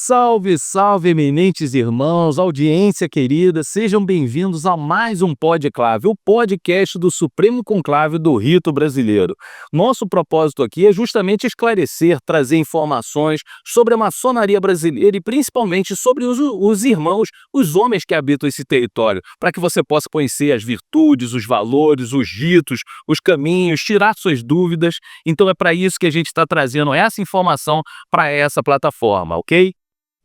Salve, salve, eminentes irmãos, audiência querida, sejam bem-vindos a mais um Podclave, o podcast do Supremo Conclave do Rito Brasileiro. Nosso propósito aqui é justamente esclarecer, trazer informações sobre a maçonaria brasileira e principalmente sobre os irmãos, os homens que habitam esse território, para que você possa conhecer as virtudes, os valores, os ritos, os caminhos, tirar suas dúvidas. Então é para isso que a gente está trazendo essa informação para essa plataforma, ok?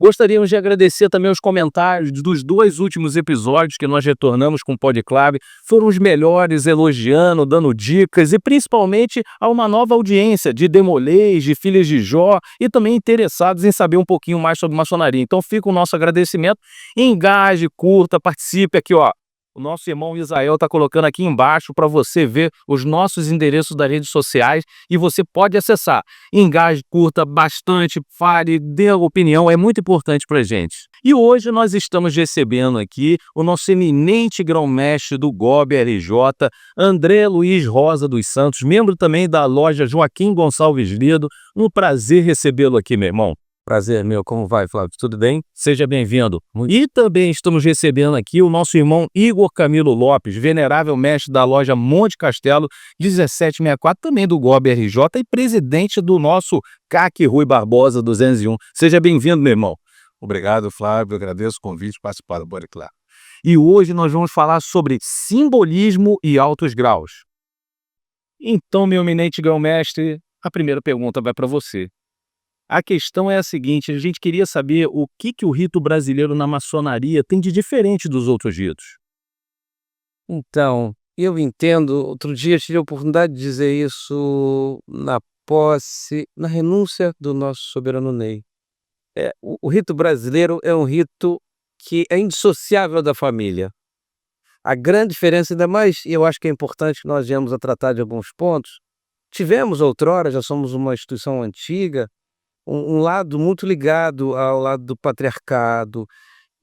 Gostaríamos de agradecer também os comentários dos dois últimos episódios que nós retornamos com o Podclave. Foram os melhores, elogiando, dando dicas e principalmente a uma nova audiência de Demolês, de Filhas de Jó e também interessados em saber um pouquinho mais sobre maçonaria. Então fica o nosso agradecimento. Engaje, curta, participe aqui, ó. O nosso irmão Israel está colocando aqui embaixo para você ver os nossos endereços das redes sociais e você pode acessar. Engaje, curta bastante, fale, dê opinião, é muito importante para a gente. E hoje nós estamos recebendo aqui o nosso eminente grão-mestre do GOB RJ, André Luiz Rosa dos Santos, membro também da loja Joaquim Gonçalves Lido. Um prazer recebê-lo aqui, meu irmão. Prazer meu, como vai, Flávio? Tudo bem? Seja bem-vindo. E também estamos recebendo aqui o nosso irmão Igor Camilo Lopes, venerável mestre da loja Monte Castelo 1764, também do GOB RJ e presidente do nosso CAC Rui Barbosa 201. Seja bem-vindo, meu irmão. Obrigado, Flávio. Agradeço o convite para participar do Podclave. E hoje nós vamos falar sobre simbolismo e altos graus. Então, meu eminente grão-mestre, a primeira pergunta vai para você. A questão é a seguinte, a gente queria saber o que o rito brasileiro na maçonaria tem de diferente dos outros ritos. Então, eu entendo, outro dia tive a oportunidade de dizer isso na posse, na renúncia do nosso soberano Ney. O rito brasileiro é um rito que é indissociável da família. A grande diferença, ainda mais, e eu acho que é importante que nós venhamos a tratar de alguns pontos, tivemos outrora, já somos uma instituição antiga, um lado muito ligado ao lado do patriarcado,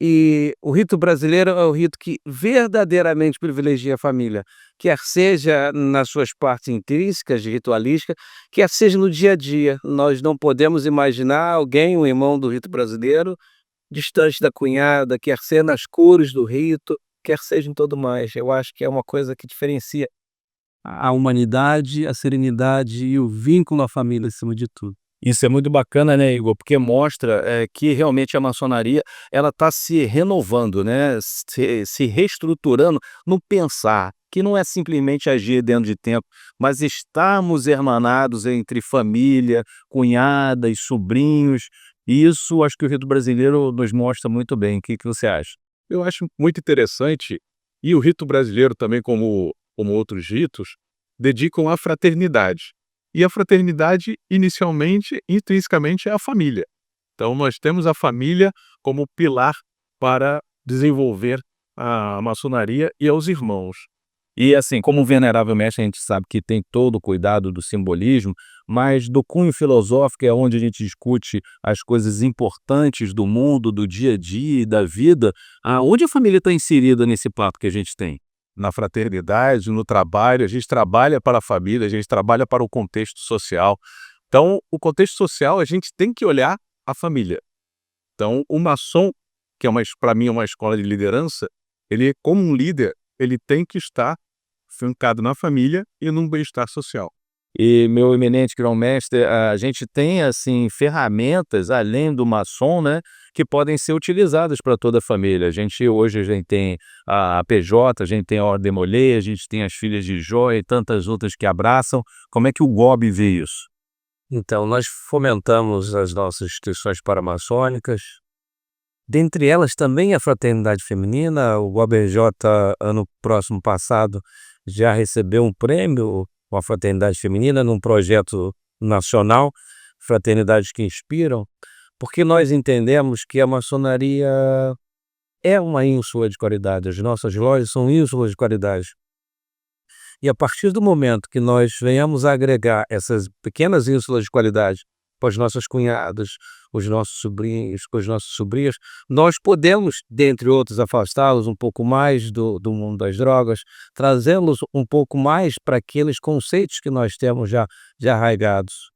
e o rito brasileiro é o rito que verdadeiramente privilegia a família, quer seja nas suas partes intrínsecas de ritualística, quer seja no dia a dia. Nós não podemos imaginar alguém, um irmão do rito brasileiro, distante da cunhada, quer seja nas cores do rito, quer seja em tudo mais. Eu acho que é uma coisa que diferencia a humanidade, a serenidade e o vínculo à família acima de tudo. Isso é muito bacana, né, Igor? Porque mostra que realmente a maçonaria ela está se renovando, né? Se reestruturando no pensar, que não é simplesmente agir dentro de tempo, mas estarmos hermanados entre família, cunhadas, sobrinhos. E isso acho que o rito brasileiro nos mostra muito bem. O que você acha? Eu acho muito interessante, e o rito brasileiro também, como outros ritos, dedicam à fraternidade. E a fraternidade, inicialmente, intrinsecamente, é a família. Então, nós temos a família como pilar para desenvolver a maçonaria e aos irmãos. E assim, como venerável mestre, a gente sabe que tem todo o cuidado do simbolismo, mas do cunho filosófico é onde a gente discute as coisas importantes do mundo, do dia a dia e da vida. Onde a família está inserida nesse papo que a gente tem? Na fraternidade, no trabalho, a gente trabalha para a família, a gente trabalha para o contexto social. Então, o contexto social, a gente tem que olhar a família. Então, o maçom, que para mim é uma escola de liderança, ele, como um líder, ele tem que estar fincado na família e num bem-estar social. E, meu eminente grão-mestre, a gente tem, assim, ferramentas, além do maçom, né, que podem ser utilizadas para toda a família. Hoje a gente tem a PJ, a gente tem a Ordem Demolês, a gente tem as Filhas de Jó e tantas outras que abraçam. Como é que o GOB vê isso? Então, nós fomentamos as nossas instituições paramaçônicas, dentre elas também a fraternidade feminina. O GOB RJ, ano próximo passado, já recebeu um prêmio com a fraternidade feminina num projeto nacional, Fraternidades que Inspiram, porque nós entendemos que a maçonaria é uma ínsula de qualidade, as nossas lojas são ínsulas de qualidade. E a partir do momento que nós venhamos a agregar essas pequenas ínsulas de qualidade para as nossas cunhadas, os nossos sobrinhos, com as nossas sobrinhas, nós podemos, dentre outros, afastá-los um pouco mais do mundo das drogas, trazê-los um pouco mais para aqueles conceitos que nós temos já arraigados.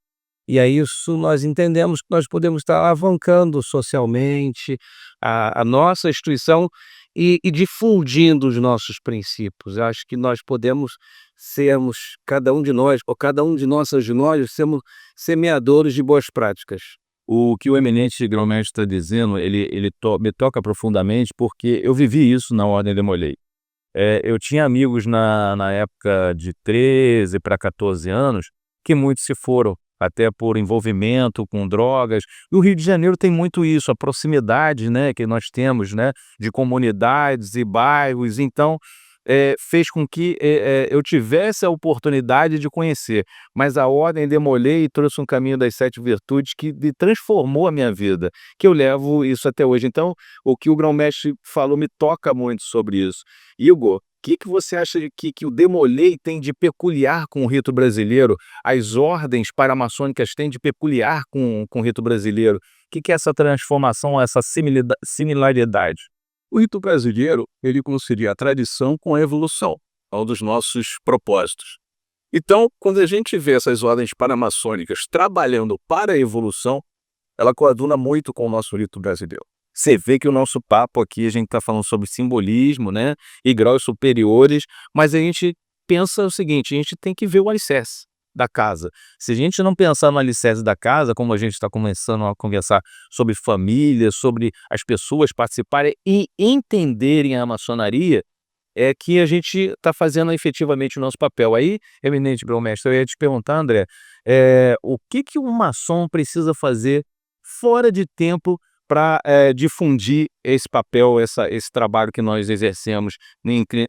E aí isso nós entendemos que nós podemos estar alavancando socialmente a nossa instituição e difundindo os nossos princípios. Eu acho que nós podemos sermos, cada um de nós, ou cada um de nossas nós, sermos semeadores de boas práticas. O que o eminente grão-mestre está dizendo, me toca profundamente, porque eu vivi isso na Ordem de Molay. Eu tinha amigos na época de 13 para 14 anos, que muitos se foram, até por envolvimento com drogas. E o Rio de Janeiro tem muito isso, a proximidade, né, que nós temos, né, de comunidades e bairros. Então, fez com que eu tivesse a oportunidade de conhecer. Mas a Ordem de Molay trouxe um caminho das 7 virtudes que transformou a minha vida, que eu levo isso até hoje. Então, o que o grão-mestre falou me toca muito sobre isso. Igor, o que você acha que o de Molay tem de peculiar com o rito brasileiro? As ordens paramaçônicas têm de peculiar com o rito brasileiro? O que é essa transformação, essa similaridade? O rito brasileiro, ele concilia a tradição com a evolução, é um dos nossos propósitos. Então, quando a gente vê essas ordens paramaçônicas trabalhando para a evolução, ela coaduna muito com o nosso rito brasileiro. Você vê que o nosso papo aqui, a gente está falando sobre simbolismo, né, e graus superiores, mas a gente pensa o seguinte, a gente tem que ver o alicerce da casa. Se a gente não pensar no alicerce da casa, como a gente está começando a conversar sobre família, sobre as pessoas participarem e entenderem a maçonaria, é que a gente está fazendo efetivamente o nosso papel. Aí, eminente grão-mestre, eu ia te perguntar, André, o que um maçom precisa fazer fora de tempo para difundir esse papel, esse trabalho que nós exercemos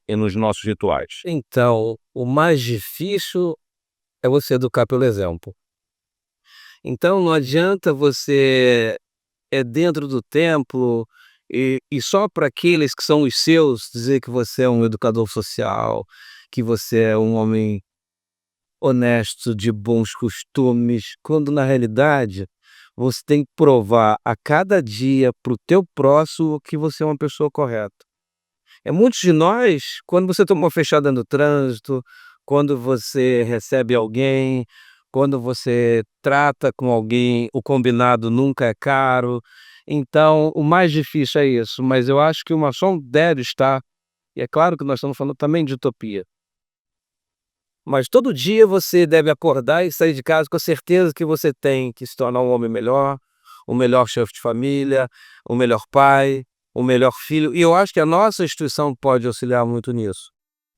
nos nossos rituais? Então, o mais difícil é você educar pelo exemplo. Então não adianta você dentro do templo e só para aqueles que são os seus dizer que você é um educador social, que você é um homem honesto, de bons costumes, quando na realidade você tem que provar a cada dia para o teu próximo que você é uma pessoa correta. Muitos de nós, quando você toma uma fechada no trânsito, quando você recebe alguém, quando você trata com alguém, o combinado nunca é caro. Então, o mais difícil é isso, mas eu acho que o maçom deve estar, e é claro que nós estamos falando também de utopia, mas todo dia você deve acordar e sair de casa com a certeza que você tem que se tornar um homem melhor, o melhor chefe de família, o melhor pai, o melhor filho, e eu acho que a nossa instituição pode auxiliar muito nisso.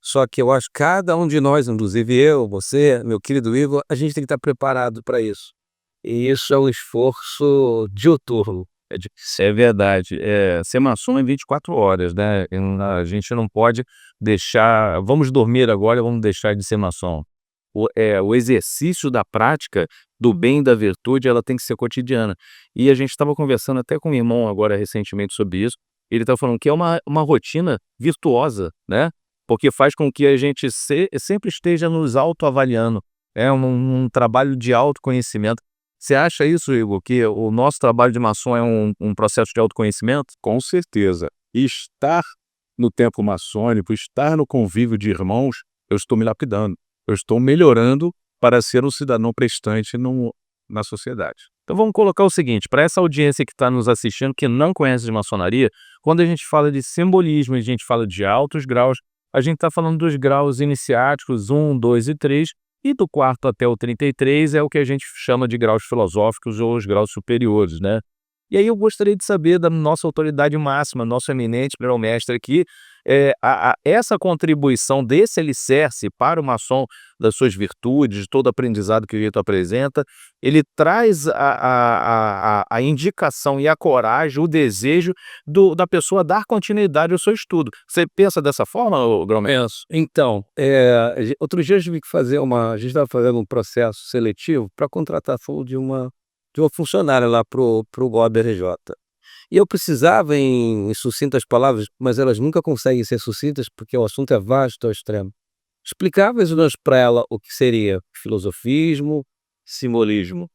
Só que eu acho que cada um de nós, inclusive eu, você, meu querido Igor, a gente tem que estar preparado para isso. E isso é um esforço diuturno. Isso é verdade. Ser maçom é 24 horas, né? A gente não pode deixar. Vamos dormir agora, vamos deixar de ser maçom. O exercício da prática do bem e da virtude, ela tem que ser cotidiana. E a gente estava conversando até com o irmão agora recentemente sobre isso. Ele estava falando que é uma rotina virtuosa, né? Porque faz com que a gente sempre esteja nos autoavaliando. É um trabalho de autoconhecimento. Você acha isso, Igor, que o nosso trabalho de maçom é um processo de autoconhecimento? Com certeza. E estar no templo maçônico, estar no convívio de irmãos, eu estou me lapidando. Eu estou melhorando para ser um cidadão prestante na sociedade. Então vamos colocar o seguinte, para essa audiência que está nos assistindo, que não conhece de maçonaria, quando a gente fala de simbolismo, a gente fala de altos graus, a gente está falando dos graus iniciáticos 1, 2 e 3, e do 4º até o 33 é o que a gente chama de graus filosóficos ou os graus superiores, né? E aí eu gostaria de saber da nossa autoridade máxima, nosso eminente grão-mestre aqui, essa contribuição desse alicerce para o maçom, das suas virtudes, de todo aprendizado que o rito apresenta, ele traz a indicação e a coragem, o desejo da pessoa dar continuidade ao seu estudo. Você pensa dessa forma, grão-mestre? Penso. Então, outro dia eu tive que fazer a gente estava fazendo um processo seletivo para contratação de uma funcionária lá pro GOB-RJ. E eu precisava, em sucintas palavras, mas elas nunca conseguem ser sucintas porque o assunto é vasto ao extremo, explicar mais ou menos para ela o que seria filosofismo, simbolismo.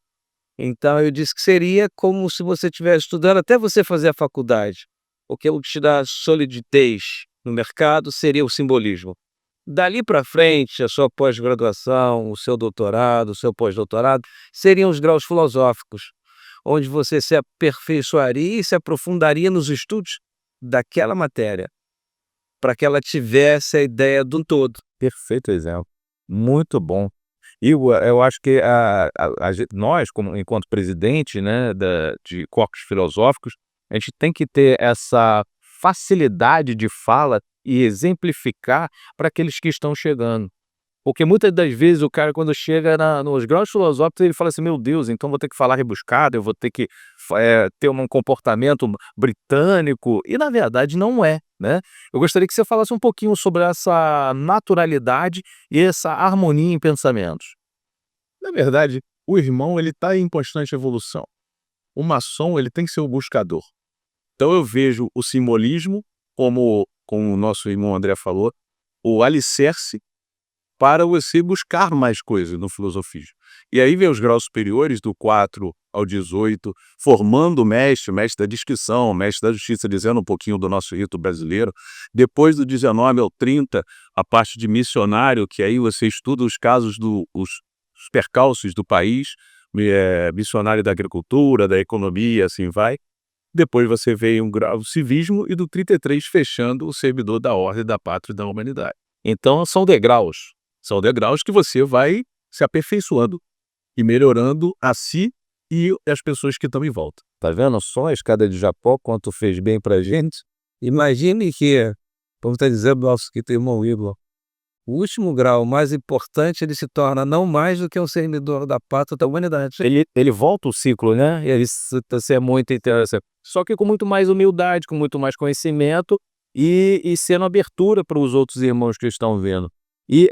Então eu disse que seria como se você estivesse estudando até você fazer a faculdade. O que te dá solidez no mercado seria o simbolismo. Dali para frente, a sua pós-graduação, o seu doutorado, o seu pós-doutorado, seriam os graus filosóficos, onde você se aperfeiçoaria e se aprofundaria nos estudos daquela matéria, para que ela tivesse a ideia do todo. Perfeito exemplo. Muito bom. E eu acho que nós, como, enquanto presidente, né, de corpos filosóficos, a gente tem que ter essa facilidade de fala e exemplificar para aqueles que estão chegando. Porque muitas das vezes o cara, quando chega nos graus filosóficos, ele fala assim: meu Deus, então vou ter que falar rebuscado, eu vou ter que ter um comportamento britânico. E na verdade não é, né? Eu gostaria que você falasse um pouquinho sobre essa naturalidade e essa harmonia em pensamentos. Na verdade, o irmão ele está em constante evolução. O maçom ele tem que ser o buscador. Então eu vejo o simbolismo como o nosso irmão André falou, o alicerce para você buscar mais coisas no filosofismo. E aí vem os graus superiores, do 4 ao 18, formando o mestre da discrição, mestre da justiça, dizendo um pouquinho do nosso rito brasileiro. Depois do 19 ao 30, a parte de missionário, que aí você estuda os casos os percalços do país, missionário da agricultura, da economia, assim vai. Depois você vê um grau civismo e do 33 fechando o servidor da ordem, da pátria e da humanidade. Então são degraus. São degraus que você vai se aperfeiçoando e melhorando a si e as pessoas que estão em volta. Tá vendo só a escada de Jacó, quanto fez bem pra gente? Imagine que, como está dizendo o nosso querido irmão Igor, o último grau mais importante, ele se torna não mais do que um servidor da pátria da humanidade. Ele volta o ciclo, né? E isso é muito interessante. Só que com muito mais humildade, com muito mais conhecimento e sendo abertura para os outros irmãos que estão vendo. E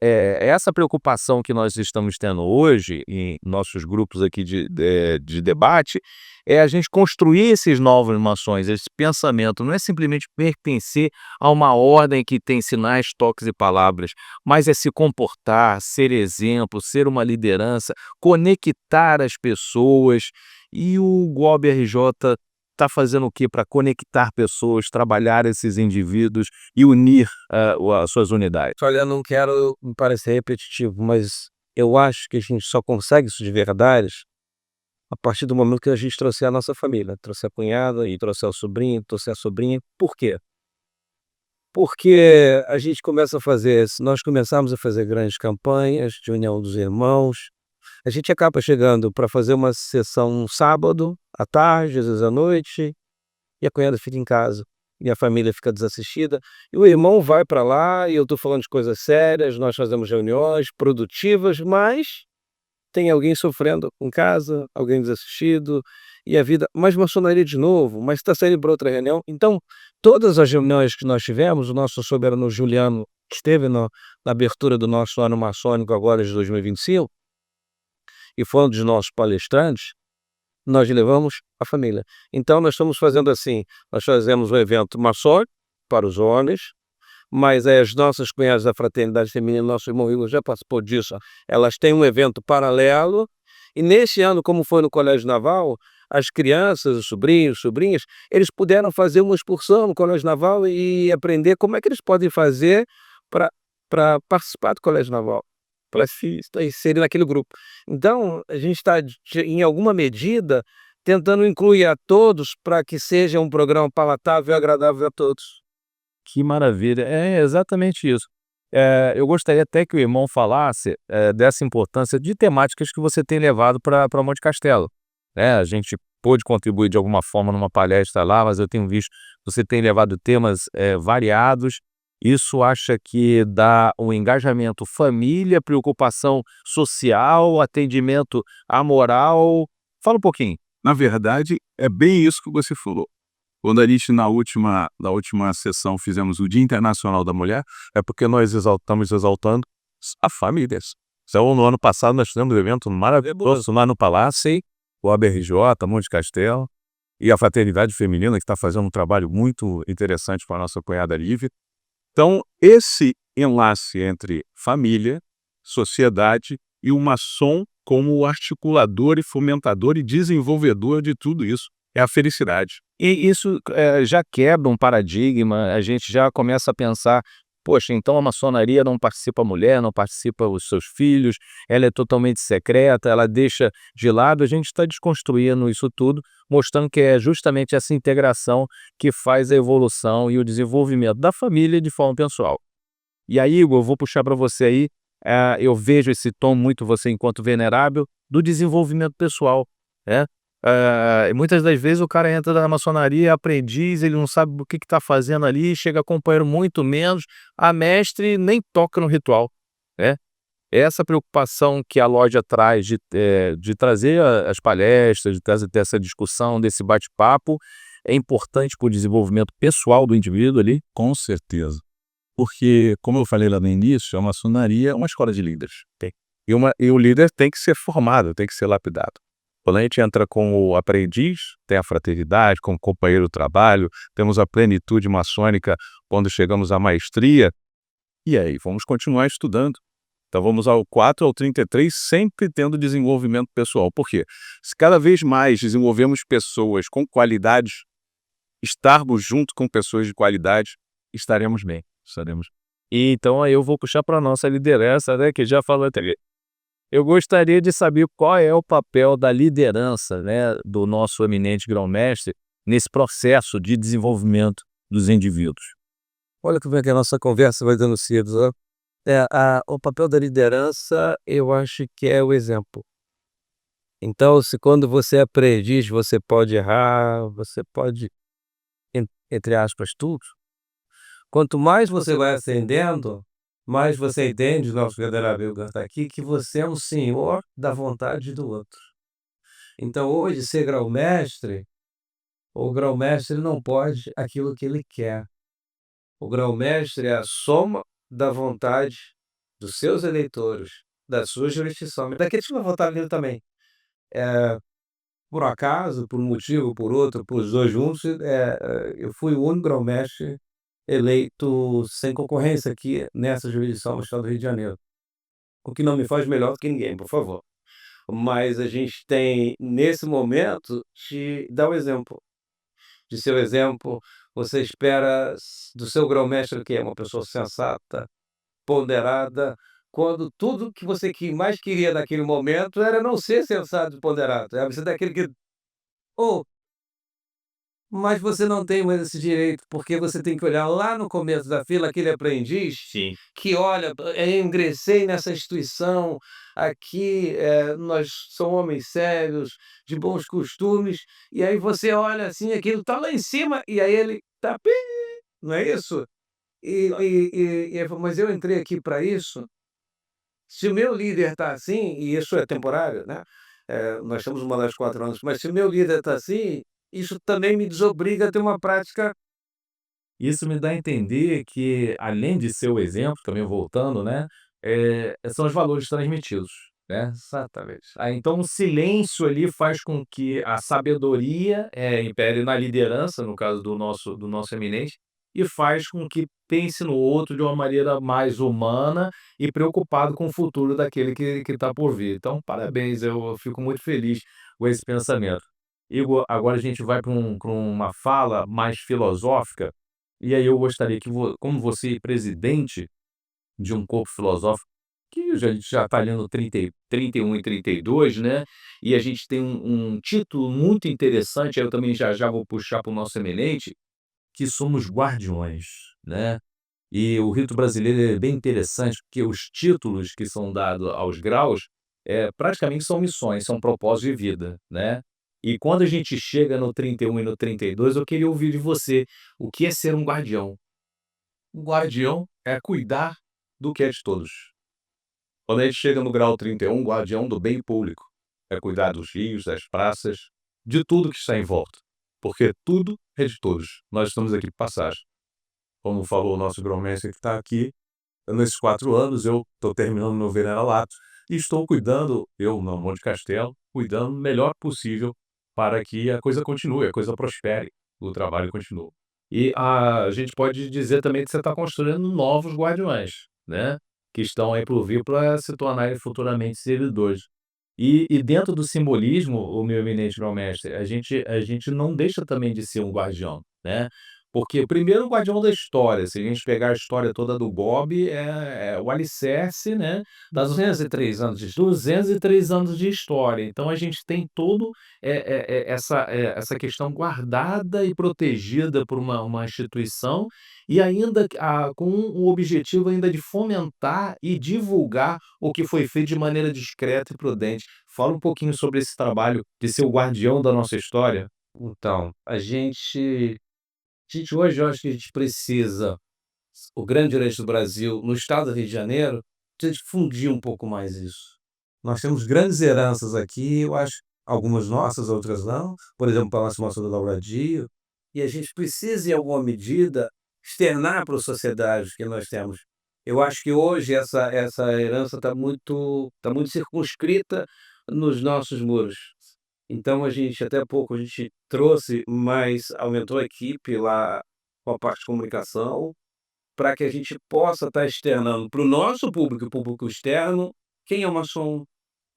essa preocupação que nós estamos tendo hoje em nossos grupos aqui de debate é a gente construir esses novos maçons, esse pensamento. Não é simplesmente pertencer a uma ordem que tem sinais, toques e palavras, mas é se comportar, ser exemplo, ser uma liderança, conectar as pessoas. E o GOB RJ está fazendo o quê para conectar pessoas, trabalhar esses indivíduos e unir as suas unidades? Olha, eu não quero me parecer repetitivo, mas eu acho que a gente só consegue isso de verdade a partir do momento que a gente trouxer a nossa família, trouxer a cunhada e trouxer o sobrinho, trouxer a sobrinha. Por quê? Porque a gente começa a fazer, se nós começarmos a fazer grandes campanhas de união dos irmãos, a gente acaba chegando para fazer uma sessão um sábado, à tarde, às vezes à noite, e a cunhada fica em casa, e a família fica desassistida, e o irmão vai para lá, e eu estou falando de coisas sérias, nós fazemos reuniões produtivas, mas tem alguém sofrendo em casa, alguém desassistido, e a vida, mas maçonaria de novo, mas está saindo para outra reunião. Então, todas as reuniões que nós tivemos, o nosso soberano Juliano esteve na abertura do nosso ano maçônico agora de 2025, e foi um dos nossos palestrantes, nós levamos a família. Então nós estamos fazendo assim, nós fazemos um evento maçônico para os homens, mas as nossas cunhadas da Fraternidade Feminina, nosso irmão Igor já participou disso, elas têm um evento paralelo, e neste ano, como foi no Colégio Naval, as crianças, os sobrinhos, sobrinhas, eles puderam fazer uma excursão no Colégio Naval e aprender como é que eles podem fazer para participar do Colégio Naval, para se inserir naquele grupo. Então, a gente está, em alguma medida, tentando incluir a todos para que seja um programa palatável e agradável a todos. Que maravilha, é exatamente isso. Eu gostaria até que o irmão falasse dessa importância de temáticas que você tem levado para Monte Castelo. A gente pôde contribuir de alguma forma numa palestra lá, mas eu tenho visto que você tem levado temas variados. Isso acha que dá um engajamento família, preocupação social, atendimento à moral? Fala um pouquinho. Na verdade, é bem isso que você falou. Quando a gente, na última sessão, fizemos o Dia Internacional da Mulher, é porque nós estamos exaltando as famílias. Então, no ano passado, nós fizemos um evento maravilhoso lá no Palácio, o ABRJ, Monte Castelo, e a Fraternidade Feminina, que está fazendo um trabalho muito interessante com a nossa cunhada Lívia. Então, esse enlace entre família, sociedade e o maçom como articulador e fomentador e desenvolvedor de tudo isso é a felicidade. E isso já quebra um paradigma, a gente já começa a pensar poxa, então a maçonaria não participa a mulher, não participa os seus filhos, ela é totalmente secreta, ela deixa de lado. A gente está desconstruindo isso tudo, mostrando que é justamente essa integração que faz a evolução e o desenvolvimento da família de forma pessoal. E aí, Igor, eu vou puxar para você aí, eu vejo esse tom muito você enquanto venerável, do desenvolvimento pessoal, né? Muitas das vezes o cara entra na maçonaria, é aprendiz, ele não sabe o que está fazendo ali, chega companheiro muito menos, a mestre nem toca no ritual, né? Essa preocupação que a loja traz de trazer as palestras, de trazer dessa discussão, desse bate-papo, é importante para o desenvolvimento pessoal do indivíduo ali. Com certeza. Porque, como eu falei lá no início, a maçonaria é uma escola de líderes. E o líder tem que ser formado, tem que ser lapidado. Quando a gente entra como aprendiz, tem a fraternidade, como companheiro do trabalho, temos a plenitude maçônica quando chegamos à maestria, e aí vamos continuar estudando. Então vamos ao 4 ao 33, sempre tendo desenvolvimento pessoal. Por quê? Se cada vez mais desenvolvemos pessoas com qualidades, estarmos junto com pessoas de qualidade, estaremos bem. E então aí eu vou puxar para a nossa liderança, né, que já falou até. Eu gostaria de saber qual é o papel da liderança, né, do nosso eminente grão-mestre nesse processo de desenvolvimento dos indivíduos. Olha como é que a nossa conversa vai dando cedo, né? O papel da liderança, eu acho que é o exemplo. Então, se quando você é aprendiz, você pode errar, você pode, entre aspas, tudo. Quanto mais você vai ascendendo, mais você entende, nosso venerável está aqui, que você é um senhor da vontade do outro. Então, hoje, ser grão-mestre, o grão-mestre não pode aquilo que ele quer. O grão-mestre é a soma da vontade dos seus eleitores, da sua jurisdição, mas daqueles que vão votar nele também. Por acaso, por um motivo, por outro, por os dois juntos, eu fui o único grão-mestre eleito sem concorrência aqui nessa jurisdição no estado do Rio de Janeiro. O que não me faz melhor do que ninguém, por favor. Mas a gente tem, nesse momento, de dar o exemplo. De seu exemplo, você espera do seu grão-mestre que é uma pessoa sensata, ponderada, quando tudo que você mais queria naquele momento era não ser sensato e ponderado. Você daquele que. Oh, mas você não tem mais esse direito, porque você tem que olhar lá no começo da fila, aquele aprendiz Sim. que olha, eu ingressei nessa instituição, aqui nós somos homens sérios, de bons costumes, e aí você olha assim, aquilo está lá em cima, e aí ele está, não é isso? Mas eu entrei aqui para isso. Se o meu líder está assim, e isso é temporário, né? Nós temos uma das 4 anos, mas se o meu líder está assim, isso também me desobriga a ter uma prática. Isso me dá a entender que, além de ser o exemplo, também voltando, né, são os valores transmitidos, né? Exatamente. Então o silêncio ali faz com que a sabedoria, impere na liderança, no caso do nosso eminente, e faz com que pense no outro de uma maneira mais humana e preocupado com o futuro daquele que está por vir. Então parabéns, eu fico muito feliz com esse pensamento. Igor, agora a gente vai pra uma fala mais filosófica, e aí eu gostaria que como você é presidente de um corpo filosófico, que a gente já está ali no 31 e 32, né, e a gente tem um título muito interessante, aí eu também já vou puxar para o nosso eminente, que somos guardiões, né. E o rito brasileiro é bem interessante, porque os títulos que são dados aos graus, praticamente são missões, são propósitos de vida, né. E quando a gente chega no 31 e no 32, eu queria ouvir de você, o que é ser um guardião? Um guardião é cuidar do que é de todos. Quando a gente chega no grau 31, guardião do bem público, é cuidar dos rios, das praças, de tudo que está em volta, porque tudo é de todos. Nós estamos aqui de passagem. Como falou o nosso grão-mestre que está aqui, nesses 4 anos eu estou terminando meu veneralato e estou cuidando, eu não Monte Castelo, cuidando o melhor possível para que a coisa continue, a coisa prospere, o trabalho continue. E a gente pode dizer também que você está construindo novos guardiões, né, que estão aí por vir para se tornarem futuramente servidores. E dentro do simbolismo, o meu eminente grão-mestre, a gente não deixa também de ser um guardião, né. Porque, primeiro, o guardião da história, se a gente pegar a história toda do Bob, é o alicerce, né, das 203 anos de história. Então a gente tem todo, essa questão guardada e protegida por uma instituição, e ainda com o objetivo ainda de fomentar e divulgar o que foi feito de maneira discreta e prudente. Fala um pouquinho sobre esse trabalho de ser o guardião da nossa história. Então, a gente hoje eu acho que a gente precisa, o grande direito do Brasil, no estado do Rio de Janeiro, precisa difundir um pouco mais isso. Nós temos grandes heranças aqui, eu acho, algumas nossas, outras não, por exemplo, o Palácio Mostra do Lavradio, e a gente precisa, em alguma medida, externar para a sociedade o que nós temos. Eu acho que hoje essa herança está muito circunscrita nos nossos muros. Então a gente, até há pouco, a gente trouxe, mas aumentou a equipe lá com a parte de comunicação, para que a gente possa estar externando para o nosso público, o público externo, quem é o maçom,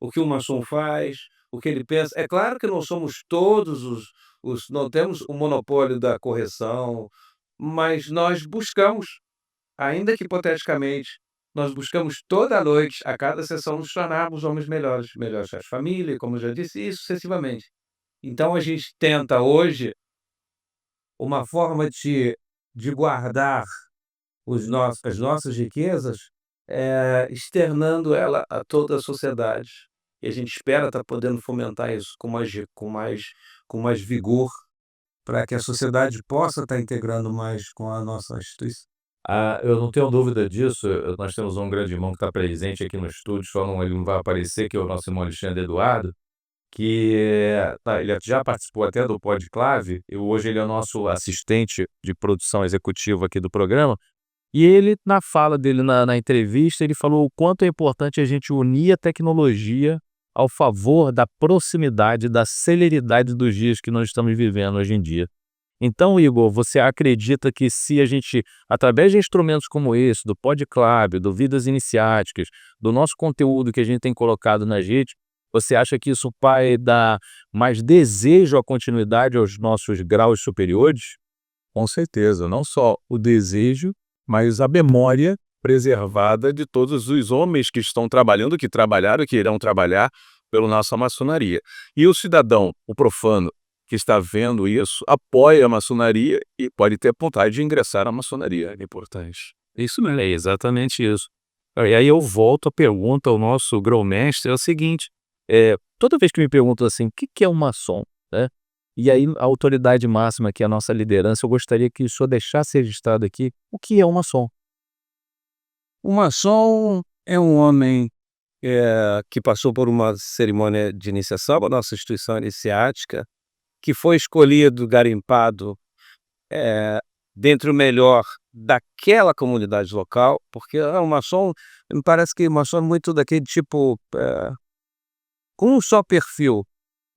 o que o maçom faz, o que ele pensa. É claro que não somos todos não temos o monopólio da correção, mas nós buscamos, ainda que hipoteticamente, nós buscamos toda noite, a cada sessão, nos tornarmos homens melhores, melhores para a família, como eu já disse, e sucessivamente. Então a gente tenta hoje uma forma de guardar as nossas riquezas, externando ela a toda a sociedade. E a gente espera estar podendo fomentar isso com mais vigor, para que a sociedade possa estar integrando mais com a nossa instituição. Eu não tenho dúvida disso. Nós temos um grande irmão que está presente aqui no estúdio, só não, ele não vai aparecer, que é o nosso irmão Alexandre Eduardo, que ele já participou até do Podclave, e hoje ele é o nosso assistente de produção executiva aqui do programa. E ele, na fala dele na entrevista, ele falou o quanto é importante a gente unir a tecnologia ao favor da proximidade, da celeridade dos dias que nós estamos vivendo hoje em dia. Então, Igor, você acredita que se a gente, através de instrumentos como esse, do Podclub, do Vidas Iniciáticas, do nosso conteúdo que a gente tem colocado nas redes, você acha que isso vai dar mais desejo à continuidade aos nossos graus superiores? Com certeza, não só o desejo, mas a memória preservada de todos os homens que estão trabalhando, que trabalharam, que irão trabalhar pela nossa maçonaria. E o cidadão, o profano, que está vendo isso, apoia a maçonaria e pode ter vontade de ingressar na maçonaria. É importante. Isso mesmo, é exatamente isso. E aí eu volto à pergunta ao nosso grão-mestre, é o seguinte, toda vez que me perguntam assim, o que que é um maçom, né? E aí a autoridade máxima, que é a nossa liderança, eu gostaria que o senhor deixasse registrado aqui o que é um maçom. O maçom é um homem, que passou por uma cerimônia de iniciação, a nossa instituição iniciática, que foi escolhido, garimpado, dentre o melhor daquela comunidade local, porque o maçom, me parece que o maçom é muito daquele tipo, com um só perfil.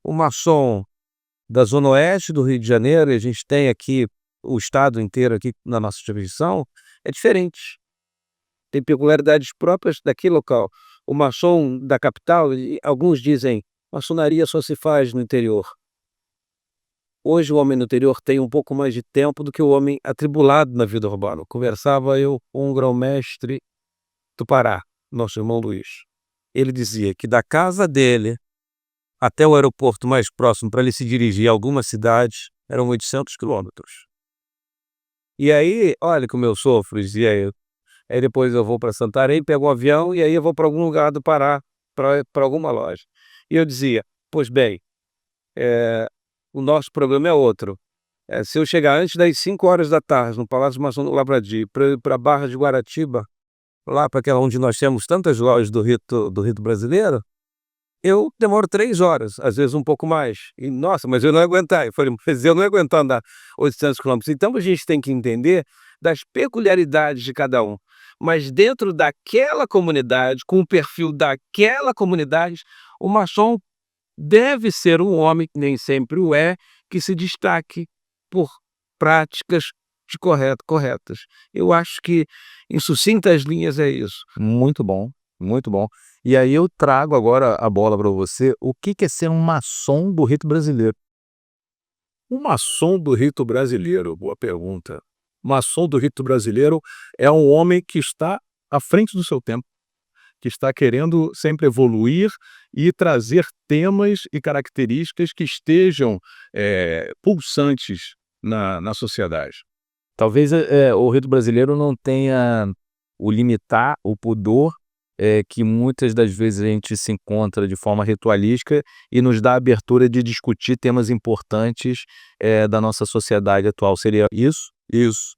O maçom da zona oeste do Rio de Janeiro, e a gente tem aqui o estado inteiro aqui na nossa jurisdição, é diferente. Tem peculiaridades próprias daquele local. O maçom da capital, e alguns dizem, maçonaria só se faz no interior. Hoje o homem no interior tem um pouco mais de tempo do que o homem atribulado na vida urbana. Conversava eu com um grão-mestre do Pará, nosso irmão Luiz. Ele dizia que da casa dele até o aeroporto mais próximo para ele se dirigir a alguma cidade eram 800 quilômetros. E aí, olha como eu sofro, dizia eu. Aí depois eu vou para Santarém, pego um avião e aí eu vou para algum lugar do Pará, para alguma loja. E eu dizia, pois bem, o nosso problema é outro. Se eu chegar antes das 5 horas da tarde no Palácio Maçom do Lavradio, para a Barra de Guaratiba, lá para aquela onde nós temos tantas lojas do rito brasileiro, eu demoro 3 horas, às vezes um pouco mais. E, nossa, mas eu não ia aguentar. Eu falei, mas eu não ia aguentar andar 800 quilômetros. Então a gente tem que entender das peculiaridades de cada um. Mas dentro daquela comunidade, com o perfil daquela comunidade, o maçom deve ser um homem, nem sempre o é, que se destaque por práticas corretas. Eu acho que, em sucintas linhas, é isso. Muito bom, muito bom. E aí eu trago agora a bola para você, o que que é ser um maçom do rito brasileiro? O maçom do rito brasileiro, boa pergunta. O maçom do rito brasileiro é um homem que está à frente do seu tempo, que está querendo sempre evoluir e trazer temas e características que estejam pulsantes na sociedade. Talvez o rito brasileiro não tenha o limitar, o pudor, que muitas das vezes a gente se encontra de forma ritualística e nos dá a abertura de discutir temas importantes da nossa sociedade atual. Seria isso? Isso.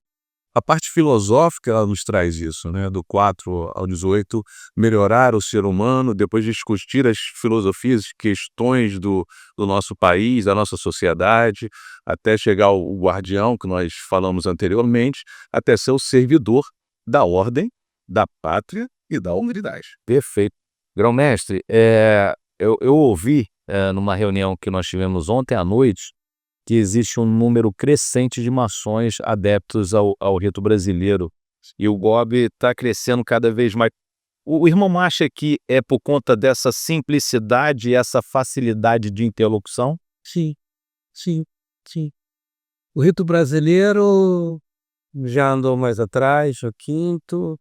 A parte filosófica ela nos traz isso, né? Do 4 ao 18, melhorar o ser humano, depois discutir as filosofias, questões do nosso país, da nossa sociedade, até chegar ao guardião, que nós falamos anteriormente, até ser o servidor da ordem, da pátria e da humanidade. Perfeito. Grão-mestre, eu ouvi numa reunião que nós tivemos ontem à noite que existe um número crescente de maçons adeptos ao rito brasileiro. E o GOB está crescendo cada vez mais. O irmão acha que é por conta dessa simplicidade e essa facilidade de interlocução? Sim, sim, sim. O rito brasileiro já andou mais atrás, o quinto,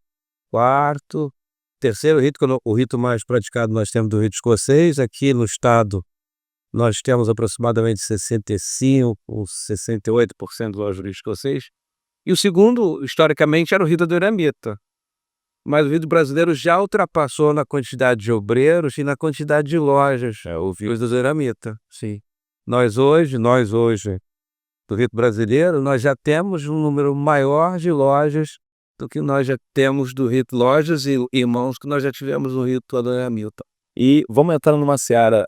quarto, terceiro rito, o rito mais praticado nós temos do rito escocês. Aqui no estado nós temos aproximadamente 65%, 68% do rito escocês. E o segundo, historicamente, era o rito do eremita. Mas o rito brasileiro já ultrapassou na quantidade de obreiros e na quantidade de lojas, os dos eremita, sim. Nós hoje, do rito brasileiro, nós já temos um número maior de lojas do que nós já temos do rito lojas e irmãos que nós já tivemos no rito do eremita. E vamos entrar numa seara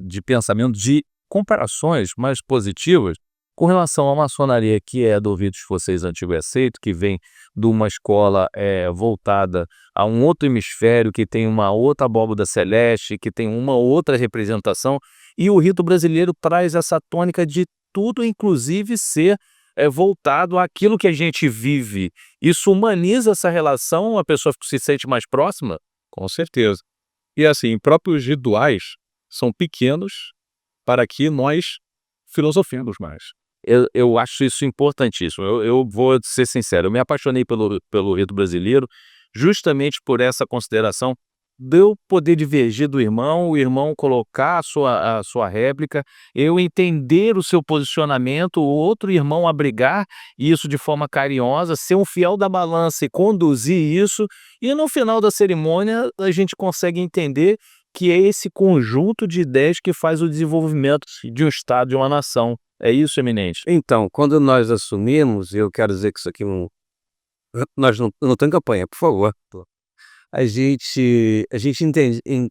de pensamento, de comparações mais positivas com relação à maçonaria, que é do rito escocês antigo e aceito, que vem de uma escola voltada a um outro hemisfério, que tem uma outra abóbada celeste, que tem uma outra representação, e o rito brasileiro traz essa tônica de tudo, inclusive ser voltado àquilo que a gente vive. Isso humaniza essa relação, a pessoa se sente mais próxima? Com certeza. E assim, próprios rituais são pequenos para que nós filosofemos mais. Eu acho isso importantíssimo. Eu vou ser sincero, eu me apaixonei pelo rito brasileiro justamente por essa consideração de eu poder divergir do irmão, o irmão colocar a sua réplica, eu entender o seu posicionamento, o outro irmão abrigar isso de forma carinhosa, ser um fiel da balança e conduzir isso, e no final da cerimônia a gente consegue entender que é esse conjunto de ideias que faz o desenvolvimento de um Estado, de uma nação. É isso, eminente? Então, quando nós assumimos, eu quero dizer que isso aqui nós não tem campanha, por favor. A gente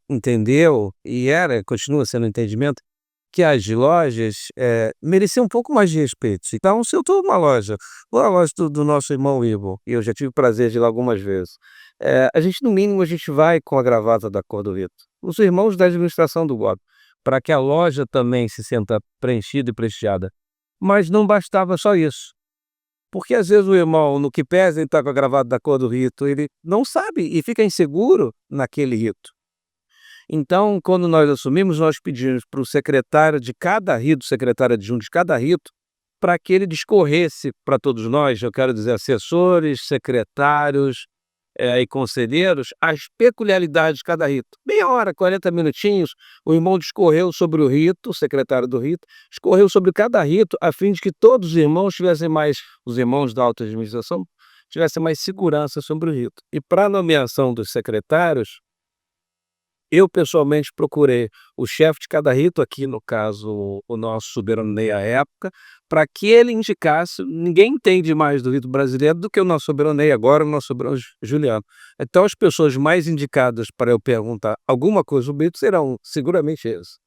entendeu, e continua sendo um entendimento, que as lojas mereciam um pouco mais de respeito. Então, se eu estou numa loja, ou a loja do nosso irmão Ivo, e eu já tive o prazer de ir lá algumas vezes, no mínimo, a gente vai com a gravata da cor do rito. Os irmãos da administração do GOB, para que a loja também se sinta preenchida e prestigiada. Mas não bastava só isso. Porque às vezes o irmão, no que pesa, ele está com a gravata da cor do rito, ele não sabe e fica inseguro naquele rito. Então, quando nós assumimos, nós pedimos para o secretário de cada rito, secretário adjunto de cada rito, para que ele discorresse para todos nós, eu quero dizer assessores, secretários e conselheiros, as peculiaridades de cada rito. Meia hora, 40 minutinhos, o irmão discorreu sobre o rito, o secretário do rito, discorreu sobre cada rito, a fim de que todos os irmãos os irmãos da alta administração, tivessem mais segurança sobre o rito. E para a nomeação dos secretários, eu pessoalmente procurei o chefe de cada rito, aqui no caso o nosso soberano Ney à época, para que ele indicasse. Ninguém entende mais do rito brasileiro do que o nosso soberano Ney agora, o nosso soberano Juliano. Então as pessoas mais indicadas para eu perguntar alguma coisa sobre o rito serão seguramente eles.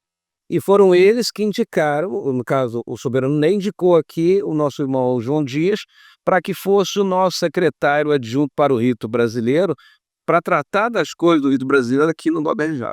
E foram eles que indicaram, no caso o soberano Ney indicou aqui o nosso irmão João Dias para que fosse o nosso secretário adjunto para o rito brasileiro, para tratar das coisas do rito brasileiro aqui no GOB-RJ.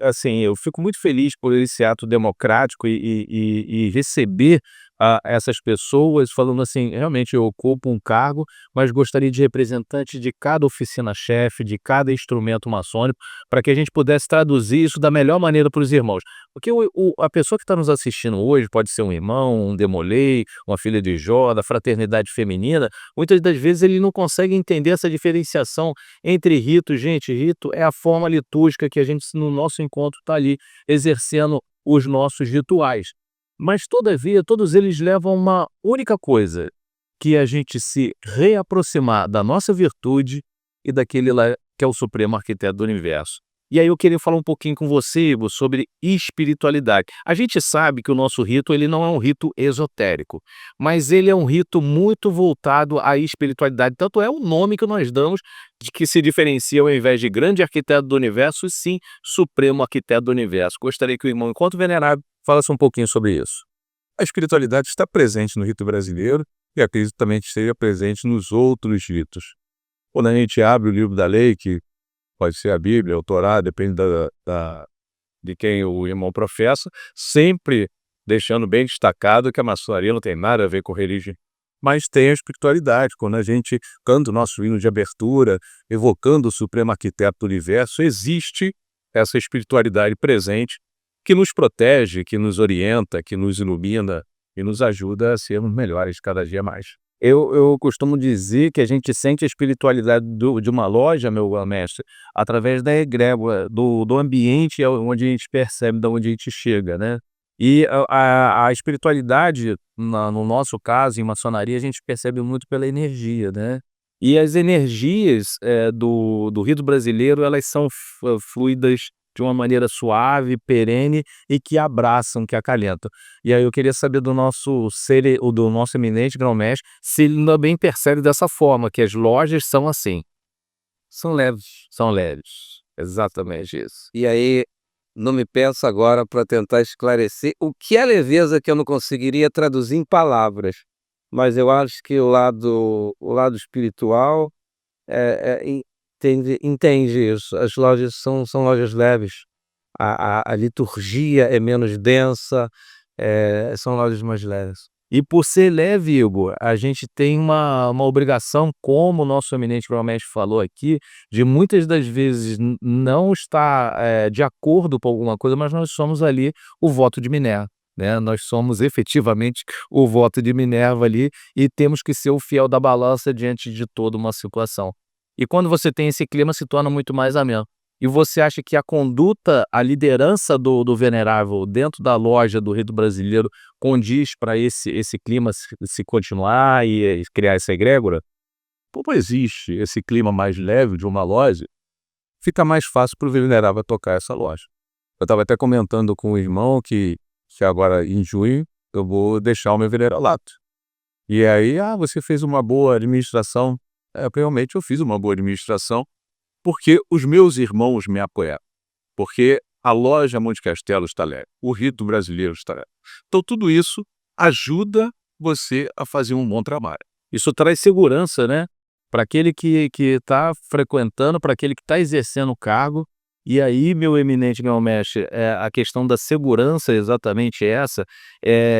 Assim, eu fico muito feliz por esse ato democrático e receber a essas pessoas, falando assim: "Realmente eu ocupo um cargo, mas gostaria de representante de cada oficina-chefe, de cada instrumento maçônico", para que a gente pudesse traduzir isso da melhor maneira para os irmãos. Porque a pessoa que está nos assistindo hoje pode ser um irmão, um demolei, uma filha de Jó, da fraternidade feminina, muitas das vezes ele não consegue entender essa diferenciação entre ritos. Gente, rito é a forma litúrgica que a gente, no nosso encontro, está ali exercendo os nossos rituais. Mas, todavia, todos eles levam a uma única coisa, que é a gente se reaproximar da nossa virtude e daquele lá que é o supremo arquiteto do universo. E aí eu queria falar um pouquinho com você, Ivo, sobre espiritualidade. A gente sabe que o nosso rito ele não é um rito esotérico, mas ele é um rito muito voltado à espiritualidade. Tanto é o nome que nós damos, de que se diferencia ao invés de grande arquiteto do universo, sim, supremo arquiteto do universo. Gostaria que o irmão, enquanto venerável, falasse um pouquinho sobre isso. A espiritualidade está presente no rito brasileiro e acredito também que esteja presente nos outros ritos. Quando a gente abre o livro da lei, que pode ser a Bíblia, o Torá, depende de quem o irmão professa, sempre deixando bem destacado que a maçonaria não tem nada a ver com religião, mas tem a espiritualidade. Quando a gente canta o nosso hino de abertura, evocando o Supremo Arquiteto do Universo, existe essa espiritualidade presente que nos protege, que nos orienta, que nos ilumina e nos ajuda a sermos melhores cada dia mais. Eu costumo dizer que a gente sente a espiritualidade de uma loja, meu mestre, através da egrégora, do ambiente onde a gente percebe de onde a gente chega, né? E a espiritualidade, no nosso caso, em maçonaria, a gente percebe muito pela energia, né? E as energias do rito brasileiro, elas são fluidas de uma maneira suave, perene e que abraçam, que acalentam. E aí eu queria saber do nosso eminente grão-mestre, se ele também percebe dessa forma, que as lojas são assim, São leves. são leves. Exatamente isso. E aí, não me peço agora para tentar esclarecer o que é leveza que eu não conseguiria traduzir em palavras, mas eu acho que o lado espiritual entende isso. As lojas são lojas leves. A liturgia é menos densa, são lojas mais leves. E por ser leve, Igor, a gente tem uma obrigação, como o nosso eminente grão-mestre falou aqui, de muitas das vezes não estar de acordo com alguma coisa, mas nós somos ali o voto de Minerva, né? Nós somos efetivamente o voto de Minerva ali e temos que ser o fiel da balança diante de toda uma situação. E quando você tem esse clima, se torna muito mais ameno. E você acha que a conduta, a liderança do venerável dentro da loja do rito brasileiro condiz para esse clima se continuar e criar essa egrégora? Como existe esse clima mais leve de uma loja, fica mais fácil para o venerável tocar essa loja. Eu estava até comentando com o irmão que agora em junho eu vou deixar o meu veneralato. E aí, você fez uma boa administração. Realmente eu fiz uma boa administração, porque os meus irmãos me apoiaram, porque a loja Monte Castelo está leve, o rito brasileiro está leve. Então tudo isso ajuda você a fazer um bom trabalho. Isso traz segurança, né? Para aquele que está frequentando, para aquele que está exercendo o cargo. E aí, meu eminente grão-mestre, a questão da segurança é exatamente essa,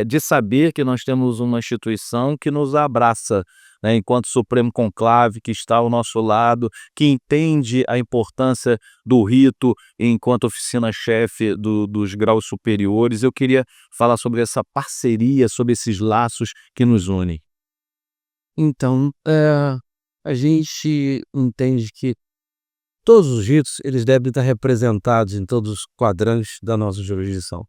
de saber que nós temos uma instituição que nos abraça, né, enquanto Supremo Conclave, que está ao nosso lado, que entende a importância do rito enquanto oficina-chefe dos graus superiores. Eu queria falar sobre essa parceria, sobre esses laços que nos unem. Então, a gente entende que todos os ritos eles devem estar representados em todos os quadrantes da nossa jurisdição.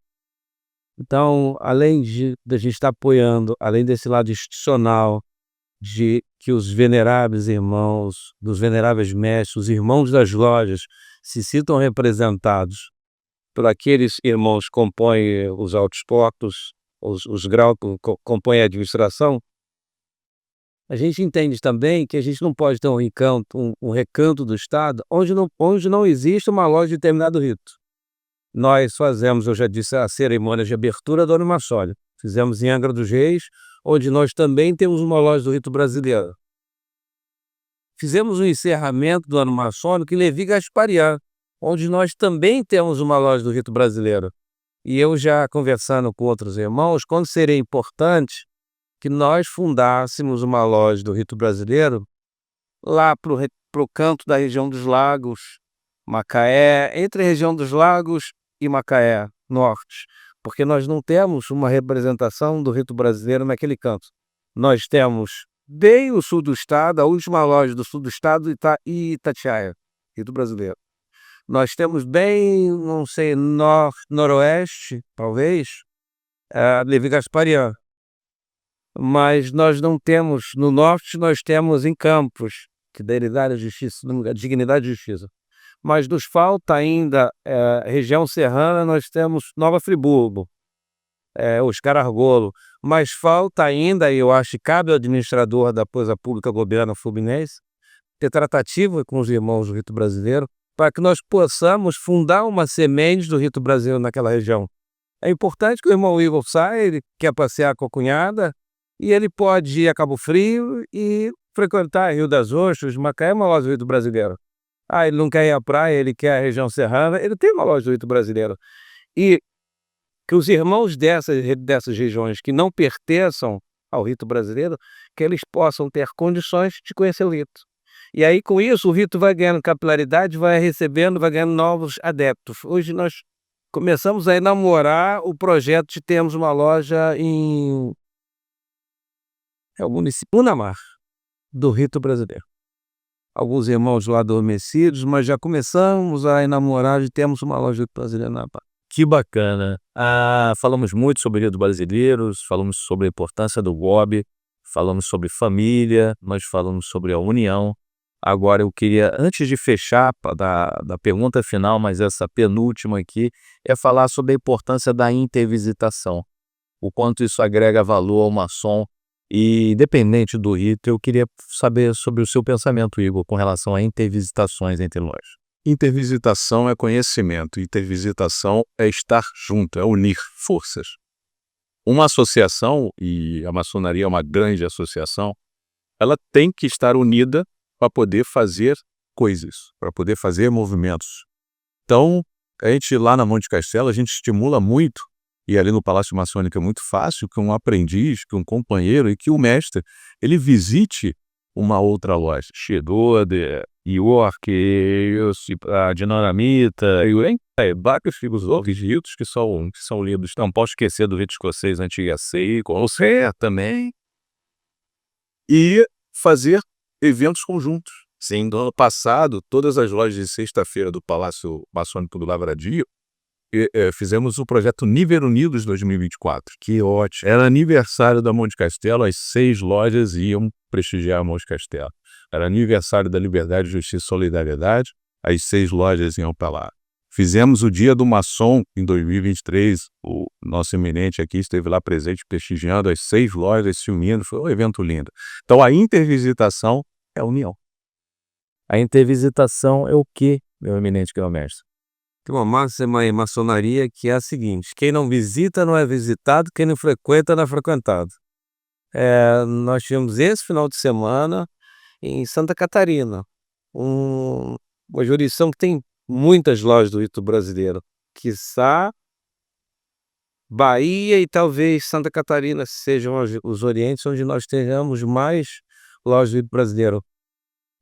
Então, além da gente estar apoiando, além desse lado institucional, de que os veneráveis irmãos, dos veneráveis mestres, os irmãos das lojas, se sintam representados por aqueles irmãos que compõem os altos postos, os graus que compõem a administração, a gente entende também que a gente não pode ter um recanto do Estado onde não existe uma loja de determinado rito. Nós fazemos, eu já disse, a cerimônia de abertura do ano maçônico. Fizemos em Angra dos Reis, onde nós também temos uma loja do rito brasileiro. Fizemos um encerramento do ano maçônico em Levi Gasparian, onde nós também temos uma loja do rito brasileiro. E eu já conversando com outros irmãos, quando seria importante que nós fundássemos uma loja do rito brasileiro lá para o canto da região dos Lagos, Macaé, entre a região dos Lagos e Macaé, norte, porque nós não temos uma representação do rito brasileiro naquele canto. Nós temos bem o sul do estado, a última loja do sul do estado, Itatiaia, rito brasileiro. Nós temos bem, não sei, noroeste, talvez, Levi Gasparian. Mas nós não temos, no norte nós temos em Campos, que Dignidade e Justiça, Dignidade e Justiça. Mas nos falta ainda, região serrana, nós temos Nova Friburgo, Oscar Argolo, mas falta ainda, e eu acho que cabe ao administrador da coisa pública governo fluminense, ter tratativa com os irmãos do rito brasileiro, para que nós possamos fundar uma semente do rito brasileiro naquela região. É importante que o irmão Igor saia, ele quer passear com a cunhada, e ele pode ir a Cabo Frio e frequentar Rio das Ostras, Macaé é uma loja do rito brasileiro. Ele não quer ir à praia, ele quer a região serrana, ele tem uma loja do rito brasileiro. E que os irmãos dessas regiões que não pertençam ao rito brasileiro, que eles possam ter condições de conhecer o rito. E aí, com isso, o rito vai ganhando capilaridade, vai ganhando novos adeptos. Hoje nós começamos a enamorar o projeto de termos uma loja em o município Unamar, do rito brasileiro. Alguns irmãos lá adormecidos, mas já começamos a enamorar de termos uma loja do rito brasileiro na Pá. Que bacana. Falamos muito sobre ritos brasileiros, falamos sobre a importância do GOB, falamos sobre família, nós falamos sobre a união. Agora eu queria, antes de fechar da pergunta final, mas essa penúltima aqui, é falar sobre a importância da intervisitação. O quanto isso agrega valor ao maçom. E independente do rito, eu queria saber sobre o seu pensamento, Igor, com relação a intervisitações entre nós. Intervisitação é conhecimento, intervisitação é estar junto, é unir forças. Uma associação, e a maçonaria é uma grande associação, ela tem que estar unida para poder fazer coisas, para poder fazer movimentos. Então, a gente lá na Monte Castelo, a gente estimula muito, e ali no Palácio Maçônico é muito fácil, que um aprendiz, que um companheiro e que o mestre, ele visite uma outra loja. Shirode, York, a Dinaramita, e vários filosofos ritos que são lidos. Não posso esquecer do rito escocês antigo ACI, com o também. E fazer eventos conjuntos. Sim, do ano passado, todas as lojas de sexta-feira do Palácio Maçônico do Lavradio, fizemos o projeto Nível Unidos 2024. Que ótimo. Era aniversário da Monte Castelo, as 6 lojas iam prestigiar a Monte Castelo. Era aniversário da Liberdade, Justiça e Solidariedade, as 6 lojas iam para lá. Fizemos o Dia do Maçom em 2023, o nosso eminente aqui esteve lá presente prestigiando as 6 lojas, se unindo, foi um evento lindo. Então a intervisitação é a união. A intervisitação é o que, meu eminente grão-mestre? Tem uma máxima em maçonaria que é a seguinte: quem não visita não é visitado, quem não frequenta não é frequentado. Nós tivemos esse final de semana em Santa Catarina, uma jurisdição que tem muitas lojas do rito brasileiro, quiçá Bahia e talvez Santa Catarina sejam os orientes onde nós tenhamos mais lojas do rito brasileiro.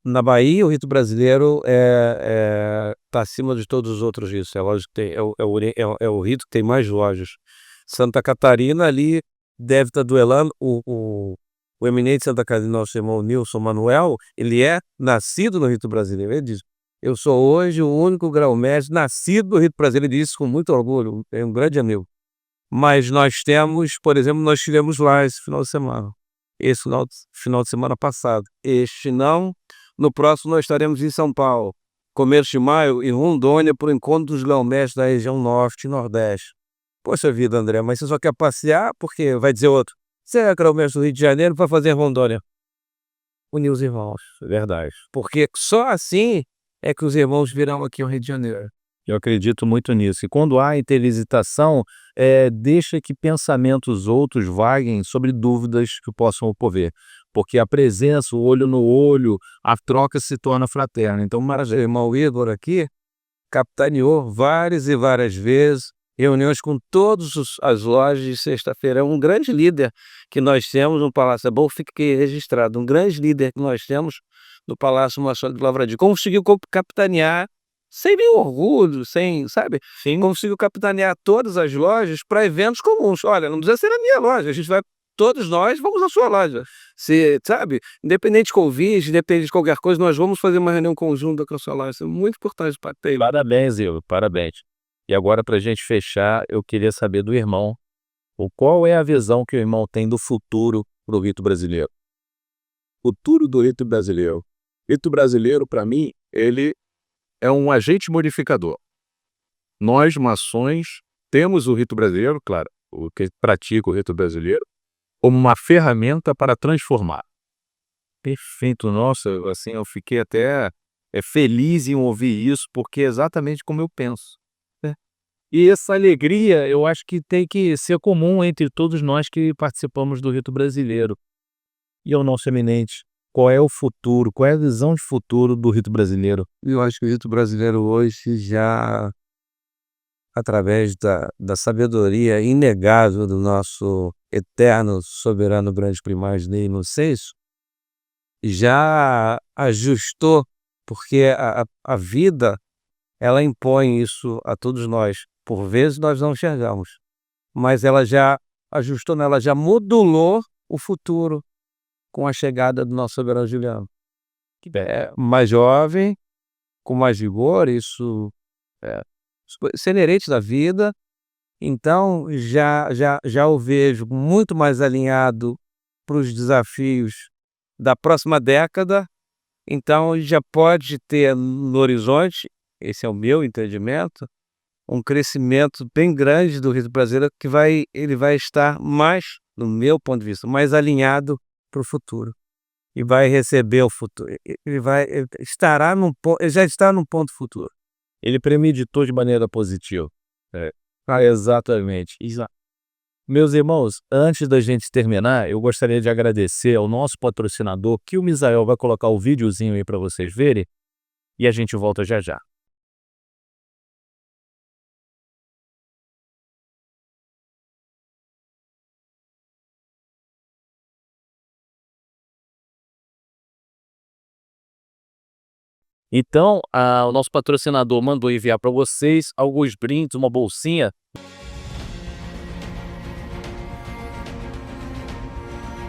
Na Bahia, o rito brasileiro está acima de todos os outros ritos. É lógico que é o rito que tem mais lojas. Santa Catarina ali deve estar duelando. O eminente Santa Catarina, nosso irmão Nilson Manuel, ele é nascido no rito brasileiro. Ele diz: eu sou hoje o único grão-mestre nascido no rito brasileiro. Ele diz isso com muito orgulho, é um grande amigo. Mas nós temos, por exemplo, nós tivemos lá esse final de semana. Esse final de semana passado. Este não. No próximo nós estaremos em São Paulo, começo de maio, em Rondônia, para o encontro dos grão-mestres da região norte e nordeste. Poxa vida, André, mas você só quer passear porque vai dizer outro. Você é grão-mestre do Rio de Janeiro para fazer em Rondônia. Unir os irmãos, é verdade. Porque só assim é que os irmãos virão aqui ao Rio de Janeiro. Eu acredito muito nisso. E quando há intervisitação, deixa que pensamentos outros vaguem sobre dúvidas que possam ocorrer. Porque a presença, o olho no olho, a troca se torna fraterna. Então, o irmão Igor aqui capitaneou várias e várias vezes reuniões com todas as lojas de sexta-feira. É um grande líder que nós temos no Palácio, é bom fique registrado, um grande líder que nós temos no Palácio Maçônico de Lavradio. Conseguiu capitanear, sem nenhum orgulho, sabe? Sim. Conseguiu capitanear todas as lojas para eventos comuns. Olha, não precisa ser na minha loja, a gente vai, todos nós vamos na sua loja. Sabe? Independente de Covid, independente de qualquer coisa, nós vamos fazer uma reunião conjunta com a sua loja. Isso é muito importante para ter. Parabéns, Igor, parabéns. E agora, para a gente fechar, eu queria saber do irmão, qual é a visão que o irmão tem do futuro para o rito brasileiro? Futuro do rito brasileiro. Rito brasileiro, para mim, ele é um agente modificador. Nós, maçons, temos o rito brasileiro, claro, o que pratica o rito brasileiro, como uma ferramenta para transformar. Perfeito, nossa, assim, eu fiquei até feliz em ouvir isso, porque é exatamente como eu penso. E essa alegria, eu acho que tem que ser comum entre todos nós que participamos do rito brasileiro. E ao nosso eminente, qual é o futuro, qual é a visão de futuro do rito brasileiro? Eu acho que o rito brasileiro hoje já, através da sabedoria inegável do nosso eterno soberano grande primaz Ney Inocêncio, já ajustou, porque a vida, ela impõe isso a todos nós. Por vezes nós não enxergamos, mas ela já ajustou, ela já modulou o futuro com a chegada do nosso soberano Juliano. Mais jovem, com mais vigor, isso é inerente da vida. Então já o vejo muito mais alinhado para os desafios da próxima década. Então já pode ter no horizonte, esse é o meu entendimento, um crescimento bem grande do rito brasileiro que ele vai estar mais, no meu ponto de vista, mais alinhado para o futuro. E vai receber o futuro. Ele já está num ponto futuro. Ele premeditou de maneira positiva. Exatamente. Meus irmãos, antes da gente terminar, eu gostaria de agradecer ao nosso patrocinador, que o Misael vai colocar o videozinho aí para vocês verem, e a gente volta já já. Então, o nosso patrocinador mandou enviar para vocês alguns brindes, uma bolsinha.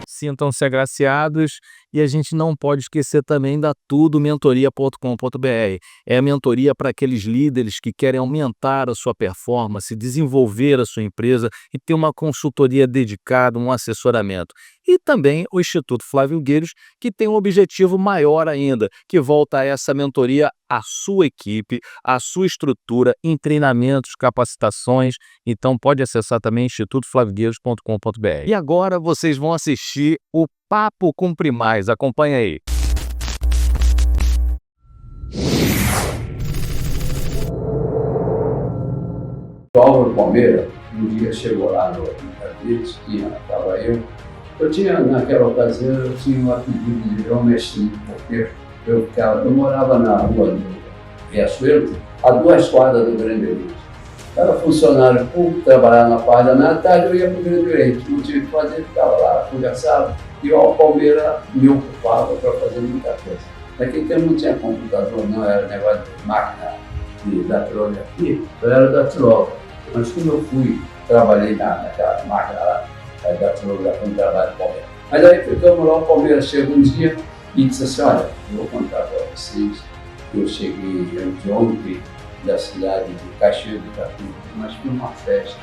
Sintam-se agraciados, e a gente não pode esquecer também da tudomentoria.com.br. É a mentoria para aqueles líderes que querem aumentar a sua performance, desenvolver a sua empresa e ter uma consultoria dedicada, um assessoramento. E também o Instituto Flávio Gueiros, que tem um objetivo maior ainda, que volta a essa mentoria à sua equipe, à sua estrutura, em treinamentos, capacitações. Então pode acessar também institutoflaviogueiros.com.br. E agora vocês vão assistir o Papo com Primaz. Acompanha aí. O Álvaro Palmeira, um dia chegou lá no gabinete, estava eu tinha, naquela ocasião, eu tinha um apelido de João Mestre, porque eu morava na rua do Riachuelo, a 2 quadras do Grande Oriente. Era funcionário público, trabalhava na parte da manhã, à tarde eu ia para o Grande Oriente, não tinha o que fazer, ficava lá, conversava, e o Álvaro Palmeira me ocupava para fazer muita coisa. Naquele tempo não tinha computador, não, era negócio de máquina de datilografia, eu era datilógrafo. Mas quando eu trabalhei naquela máquina lá, datilografia, no trabalho do Palmeiras. Mas aí ficamos lá, o Palmeiras chegou um dia e disse assim, olha, eu vou contar para vocês, eu cheguei anteontem da cidade de Caxias do Itapu, mas foi uma festa.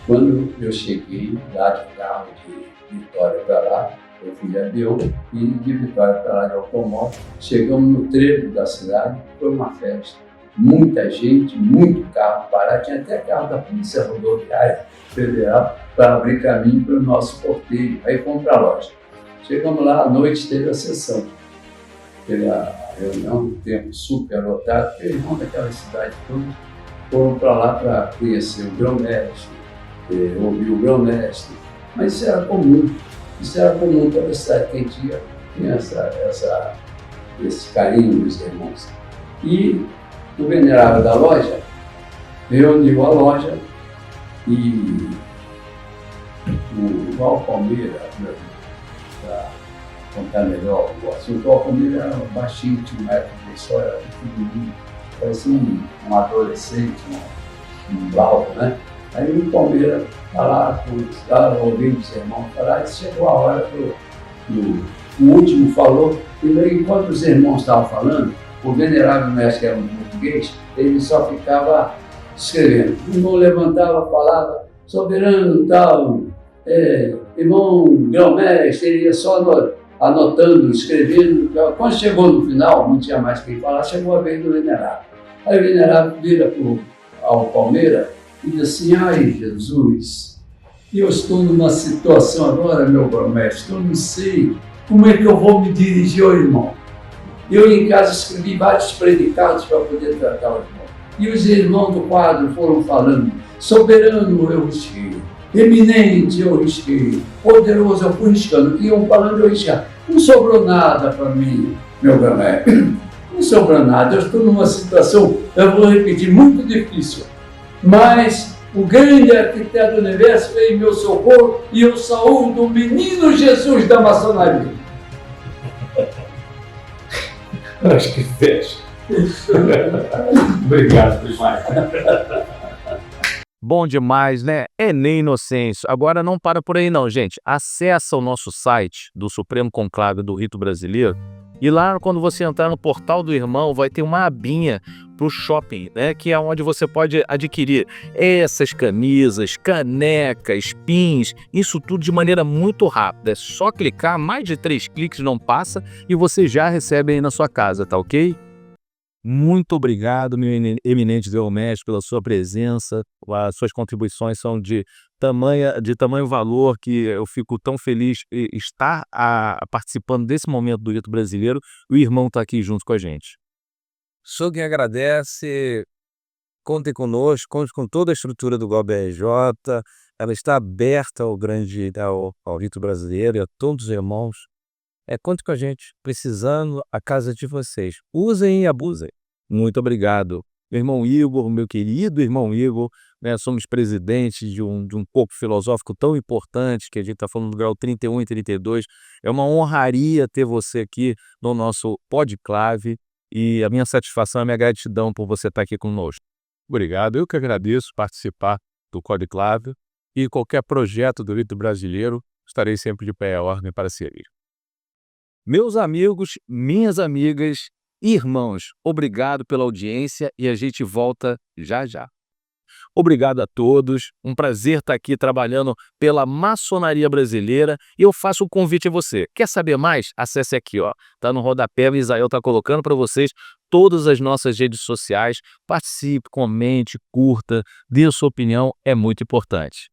Quando eu cheguei lá de carro de Vitória para lá, eu fui de avião e de Vitória para lá de automóvel, chegamos no trevo da cidade, foi uma festa. Muita gente, muito carro parado, tinha até carro da Polícia Rodoviária Federal para abrir caminho para o nosso porteiro. Aí fomos para a loja. Chegamos lá, à noite teve a sessão. Teve a reunião, um tempo super lotado, porque eles vão daquela cidade toda, foram para lá para conhecer o grão-mestre, ouvir o grão-mestre. Mas isso era comum, toda a cidade que tinha esse carinho dos irmãos. E o venerável da loja reuniu a loja e o Val Palmeira, para contar melhor o assunto, o Val Palmeira era baixinho, tinha 1 metro, só era pequenininho, parecia um adolescente, um bravo, né? Aí o Palmeira falar, ouvindo os irmãos falar, e chegou a hora o último falou, e daí, enquanto os irmãos estavam falando, o venerável mestre, que era um português, ele só ficava escrevendo. O irmão levantava, falava, soberano tal, irmão grão-mestre, ele ia só anotando, escrevendo. Quando chegou no final, não tinha mais quem falar, chegou a vez do venerável. Aí o venerável vira ao Palmeira e diz assim: ai, Jesus, eu estou numa situação agora, meu grão-mestre, eu não sei como é que eu vou me dirigir ao irmão. Eu em casa escrevi vários predicados para poder tratar o irmão. E os irmãos do quadro foram falando: soberano, eu risquei; eminente, eu risquei; poderoso, eu fui riscando. E iam falando, eu riscava. Não sobrou nada para mim, meu grão-mestre. Não sobrou nada. Eu estou numa situação, eu vou repetir, muito difícil. Mas o grande arquiteto do universo veio em meu socorro e eu saúdo o menino Jesus da maçonaria. Acho que fecha. Obrigado demais. Bom demais, né? Enem Inocêncio. Agora não para por aí não, gente. Acessa o nosso site do Supremo Conclave do Rito Brasileiro e lá, quando você entrar no portal do irmão, vai ter uma abinha para o shopping, né? Que é onde você pode adquirir essas camisas, canecas, pins, isso tudo de maneira muito rápida. É só clicar, mais de 3 cliques não passa e você já recebe aí na sua casa, tá ok? Muito obrigado, meu eminente grão-mestre, pela sua presença. As suas contribuições são de tamanho valor que eu fico tão feliz em estar participando desse momento do Rito Brasileiro. O irmão está aqui junto com a gente. Sou quem agradece. Contem conosco, conte com toda a estrutura do GOBRJ. Ela está aberta ao Rito Brasileiro e a todos os irmãos. Conte com a gente, precisando, a casa de vocês. Usem e abusem. Muito obrigado. Meu irmão Igor, meu querido irmão Igor, né, somos presidentes de um corpo filosófico tão importante, que a gente está falando do grau 31 e 32. É uma honraria ter você aqui no nosso Podclave e a minha satisfação, a minha gratidão por você estar aqui conosco. Obrigado, eu que agradeço participar do Podclave e qualquer projeto do Rito Brasileiro, estarei sempre de pé à ordem para servir. Meus amigos, minhas amigas, irmãos, obrigado pela audiência e a gente volta já já. Obrigado a todos, um prazer estar aqui trabalhando pela maçonaria brasileira e eu faço um convite a você. Quer saber mais? Acesse aqui, ó. Tá no rodapé, o Isael tá colocando para vocês todas as nossas redes sociais. Participe, comente, curta, dê a sua opinião, é muito importante.